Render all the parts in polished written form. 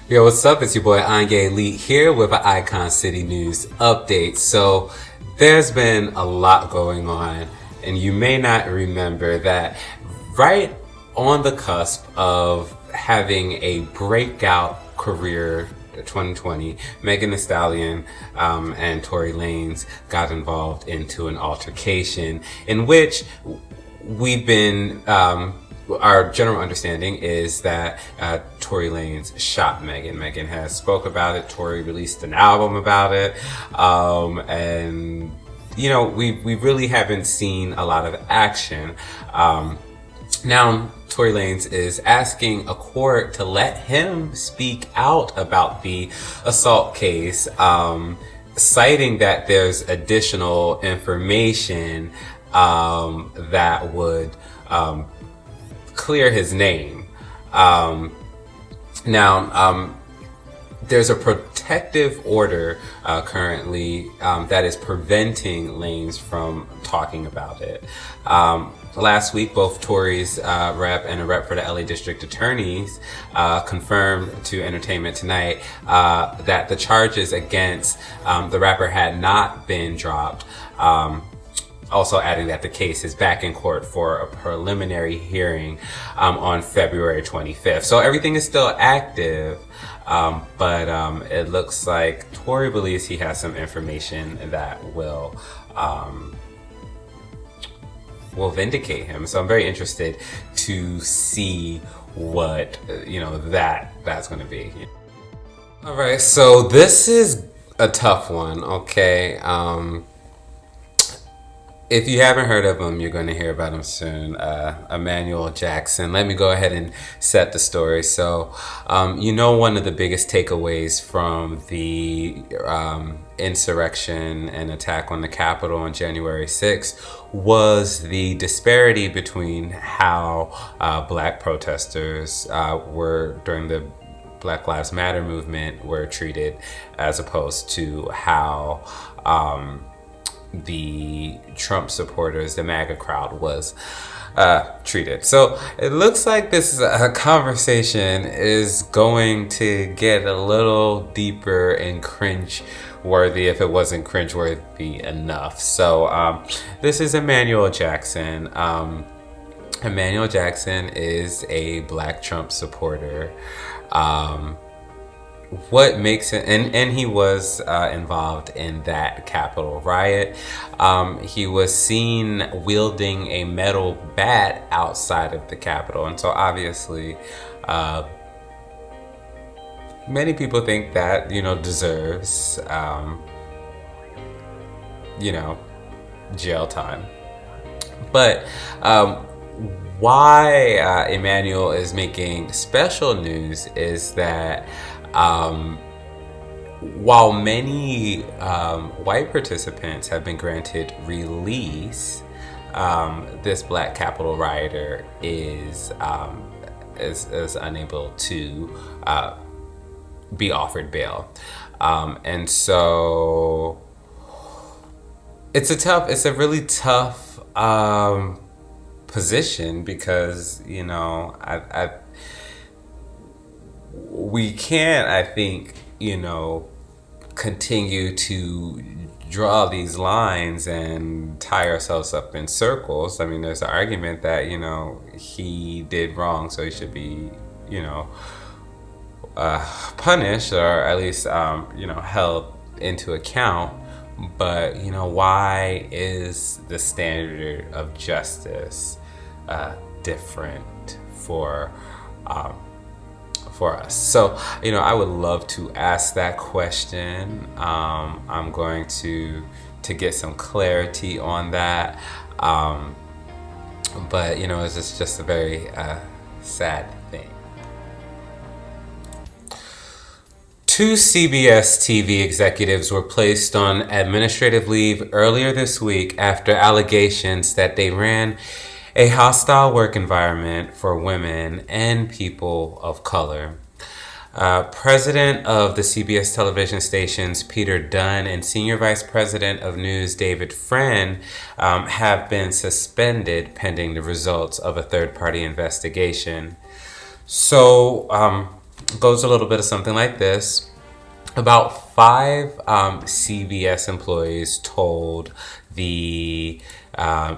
Yo, what's up? It's your boy Anye Elite here with an Icon City News update. So, there's been a lot going on, and you may not remember that right on the cusp of having a breakout career 2020, Megan Thee Stallion and Tory Lanez got involved into an altercation in which we've been our general understanding is that Tory Lanez shot Megan. Megan has spoke about it. Tory released an album about it, and you know we really haven't seen a lot of action. Now Tory Lanez is asking a court to let him speak out about the assault case, citing that there's additional information that would clear his name. There's a protective order currently that is preventing Lanez from talking about it. Last week, both Tory's rep and a rep for the LA District Attorneys confirmed to Entertainment Tonight that the charges against the rapper had not been dropped. Also adding that the case is back in court for a preliminary hearing on February 25th. So everything is still active, but it looks like Tory believes he has some information that will vindicate him. So I'm very interested to see what that's going to be. All right, so this is a tough one. Okay. If you haven't heard of him, you're going to hear about him soon. Emmanuel Jackson. Let me go ahead and set the story. So, one of the biggest takeaways from the insurrection and attack on the Capitol on January 6th was the disparity between how black protesters were during the Black Lives Matter movement were treated as opposed to how the Trump supporters, the MAGA crowd, was treated. So it looks like this conversation is going to get a little deeper and cringe-worthy if it wasn't cringe-worthy enough. So this is Emmanuel Jackson. Emmanuel Jackson is a black Trump supporter. What makes it, and he was involved in that Capitol riot. He was seen wielding a metal bat outside of the Capitol, and so obviously many people think that deserves jail time. But why Emmanuel is making special news is that while many white participants have been granted release, this black Capitol rioter is unable to be offered bail, and so it's a really tough position because we can't, I think, continue to draw these lines and tie ourselves up in circles. I mean, there's an argument that, he did wrong, so he should be, punished or at least, held into account. But, why is the standard of justice different for us? So, I would love to ask that question. I'm going to get some clarity on that. But, it's just a very sad thing. Two CBS TV executives were placed on administrative leave earlier this week after allegations that they ran a hostile work environment for women and people of color. President of the CBS television stations, Peter Dunn, and Senior Vice President of News, David Friend, have been suspended pending the results of a third-party investigation. So, goes a little bit of something like this. About 5 CBS employees told the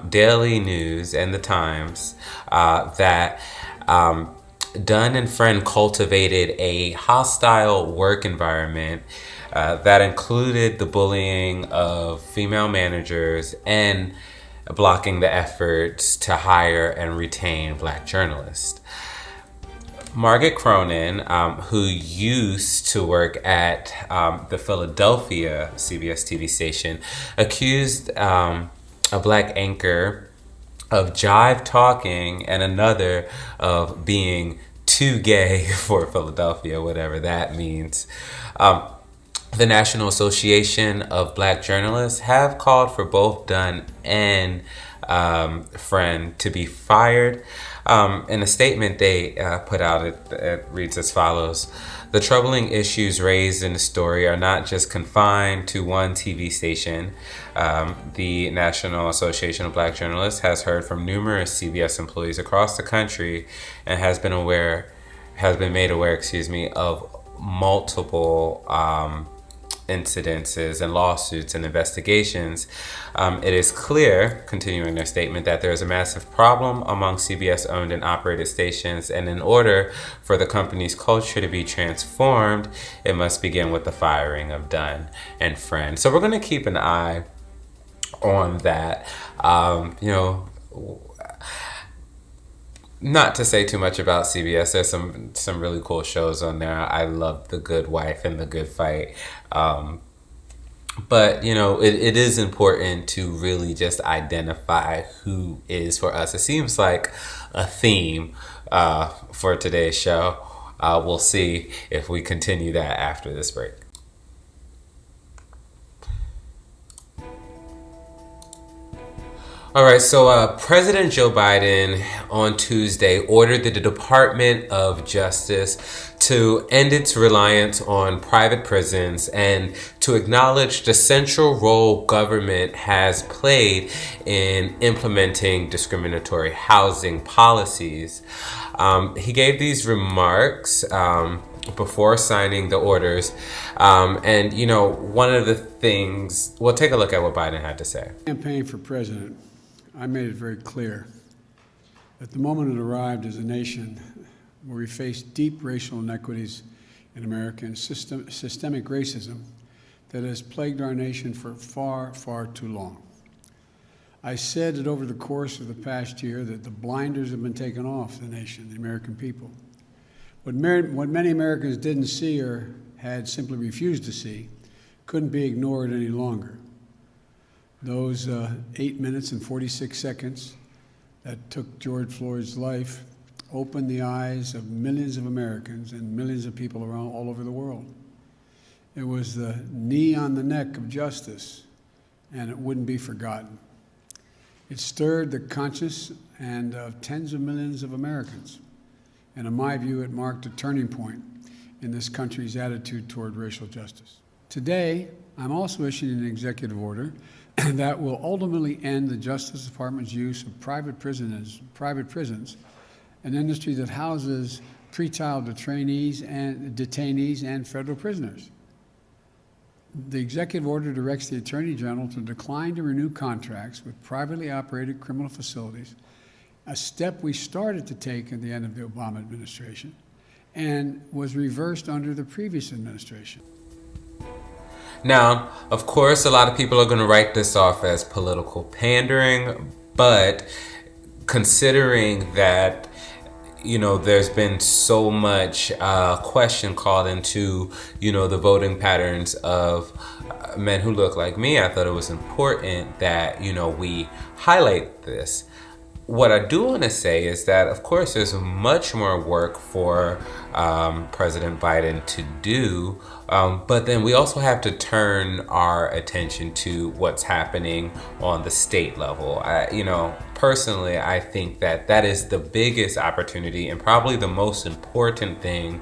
Daily News and the Times that Dunn and Friend cultivated a hostile work environment that included the bullying of female managers and blocking the efforts to hire and retain Black journalists. Margaret Cronin, who used to work at the Philadelphia CBS TV station, accused a Black anchor of jive talking and another of being too gay for Philadelphia, whatever that means. The National Association of Black Journalists have called for both Dunn and Friend to be fired. In a statement they put out, it reads as follows: "The troubling issues raised in the story are not just confined to one TV station. The National Association of Black Journalists has heard from numerous CBS employees across the country and has been made aware, of multiple incidences and lawsuits and investigations. It is clear," continuing their statement, "that there is a massive problem among CBS owned and operated stations, and in order for the company's culture to be transformed, it must begin with the firing of Dunn and Friend." So we're going to keep an eye on that. Not to say too much about CBS, there's some really cool shows on there. I love The Good Wife and The Good Fight. But, it is important to really just identify who is for us. It seems like a theme for today's show. We'll see if we continue that after this break. All right, so President Joe Biden on Tuesday ordered the Department of Justice to end its reliance on private prisons and to acknowledge the central role government has played in implementing discriminatory housing policies. He gave these remarks before signing the orders. And, one of the things, we'll take a look at what Biden had to say. Campaign for president, I made it very clear that the moment it arrived as a nation where we faced deep racial inequities in America and systemic racism that has plagued our nation for far, far too long. I said that over the course of the past year that the blinders have been taken off the nation, the American people. What many Americans didn't see or had simply refused to see couldn't be ignored any longer. Those 8 minutes and 46 seconds that took George Floyd's life opened the eyes of millions of Americans and millions of people around all over the world. It was the knee on the neck of justice, and it wouldn't be forgotten. It stirred the conscience and of tens of millions of Americans. And in my view, it marked a turning point in this country's attitude toward racial justice. Today, I'm also issuing an executive order that will ultimately end the Justice Department's use of private prisons, an industry that houses pretrial detainees and federal prisoners. The executive order directs the Attorney General to decline to renew contracts with privately operated criminal facilities, a step we started to take at the end of the Obama administration and was reversed under the previous administration. Now, of course, a lot of people are going to write this off as political pandering, but considering that, there's been so much question called into, the voting patterns of men who look like me, I thought it was important that, we highlight this. What I do want to say is that, of course, there's much more work for President Biden to do, but then we also have to turn our attention to what's happening on the state level. Personally, I think that is the biggest opportunity and probably the most important thing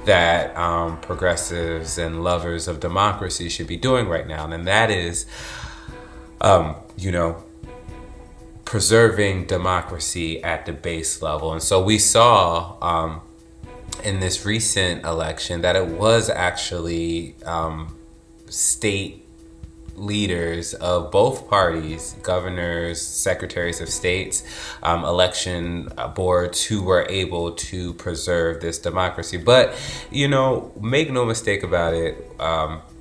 that progressives and lovers of democracy should be doing right now, and that is, preserving democracy at the base level. And so we saw in this recent election that it was actually state leaders of both parties, governors, secretaries of states, election boards, who were able to preserve this democracy. But, make no mistake about it,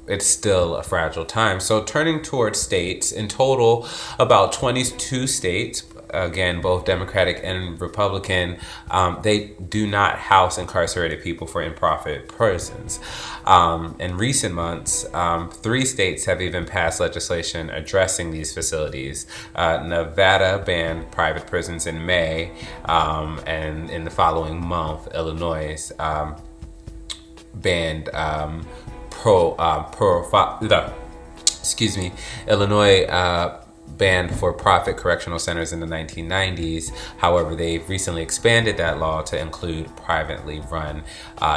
it's still a fragile time. So turning towards states, in total, about 22 states, again, both Democratic and Republican, they do not house incarcerated people for in-profit prisons. In recent months, 3 states have even passed legislation addressing these facilities. Nevada banned private prisons in May, and in the following month, Illinois banned Illinois banned for-profit correctional centers in the 1990s. However, they've recently expanded that law to include privately run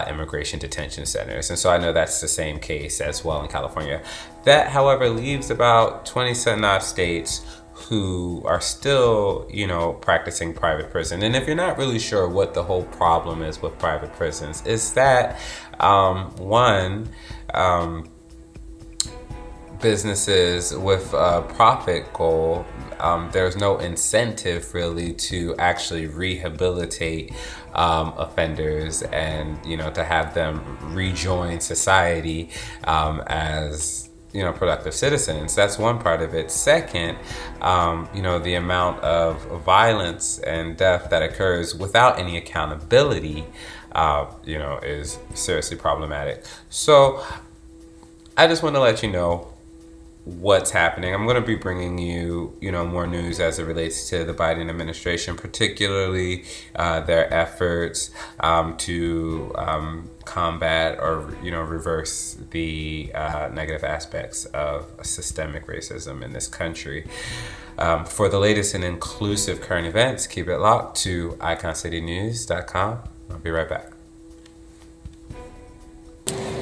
immigration detention centers. And so I know that's the same case as well in California. That, however, leaves about 27 states who are still, practicing private prison. And if you're not really sure what the whole problem is with private prisons, is that, businesses with a profit goal, there's no incentive really to actually rehabilitate offenders and, to have them rejoin society as productive citizens. That's one part of it. Second, the amount of violence and death that occurs without any accountability, is seriously problematic. So I just want to let you know what's happening. I'm going to be bringing you, more news as it relates to the Biden administration, particularly their efforts to combat or, reverse the negative aspects of systemic racism in this country. For the latest and inclusive current events, keep it locked to iconcitynews.com. I'll be right back.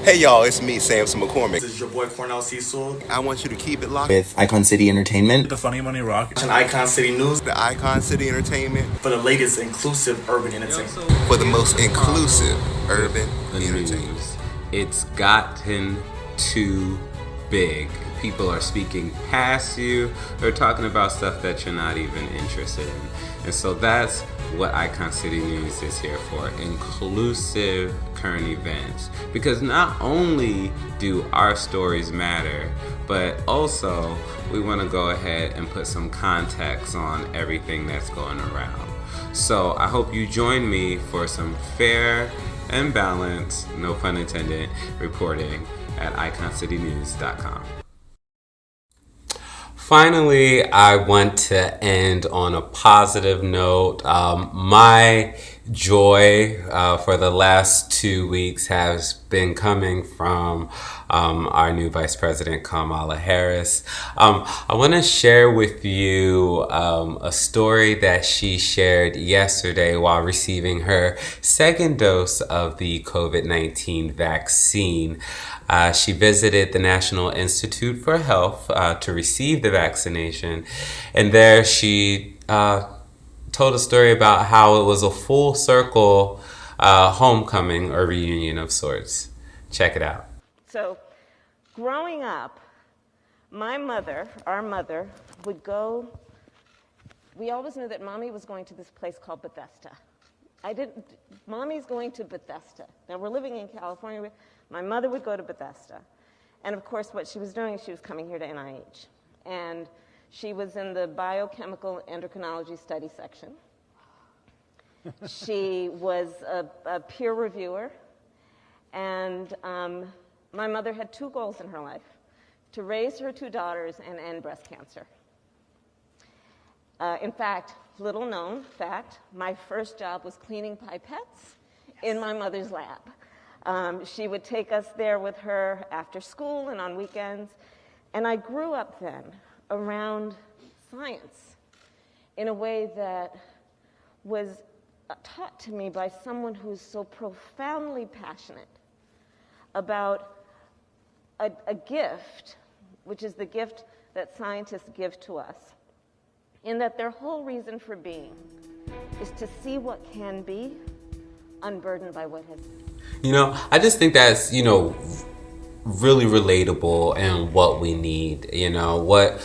Hey y'all, it's me, Samson McCormick. This is your boy Cornell Cecil. I want you to keep it locked with Icon City Entertainment, The Funny Money Rock, and Icon City News, the Icon City Entertainment, for the latest inclusive urban entertainment. For the most inclusive urban entertainment. It's gotten too big. People are speaking past you. They're talking about stuff that you're not even interested in. And so that's what Icon City News is here for. Inclusive current events. Because not only do our stories matter, but also we want to go ahead and put some context on everything that's going around. So I hope you join me for some fair and balanced, no pun intended, reporting at iconcitynews.com. Finally, I want to end on a positive note. My joy for the last 2 weeks has been coming from our new Vice President, Kamala Harris. I want to share with you a story that she shared yesterday while receiving her second dose of the COVID-19 vaccine. She visited the National Institute for Health to receive the vaccination, and there she told a story about how it was a full circle homecoming or reunion of sorts. Check it out. So, growing up, my mother, our mother, would go. We always knew that Mommy was going to this place called Bethesda. Mommy's going to Bethesda. Now, we're living in California. My mother would go to Bethesda. And of course, what she was doing is she was coming here to NIH. And she was in the biochemical endocrinology study section. She was a peer reviewer. And my mother had 2 goals in her life: to raise her 2 daughters and end breast cancer. In fact, little known fact, my first job was cleaning pipettes in my mother's lab. She would take us there with her after school and on weekends. And I grew up then around science in a way that was taught to me by someone who's so profoundly passionate about a gift, which is the gift that scientists give to us, in that their whole reason for being is to see what can be unburdened by what has. You know, I just think that's, you know, really relatable and what we need. You know, what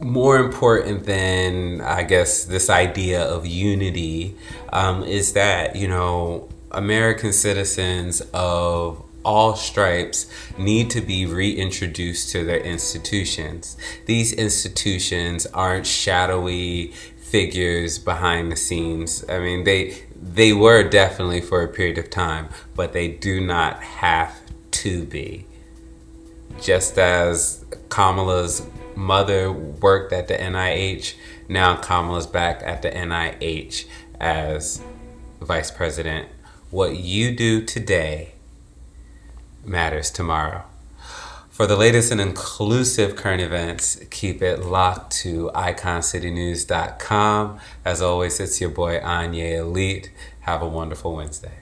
more important than, I guess, this idea of unity is that, you know, American citizens of all stripes need to be reintroduced to their institutions. These institutions aren't shadowy figures behind the scenes. I mean, they were definitely for a period of time, but they do not have to be. Just as Kamala's mother worked at the NIH, now Kamala's back at the NIH as vice president. What you do today matters tomorrow. For the latest and inclusive current events, keep it locked to iconcitynews.com. As always, it's your boy Anye Elite. Have a wonderful Wednesday.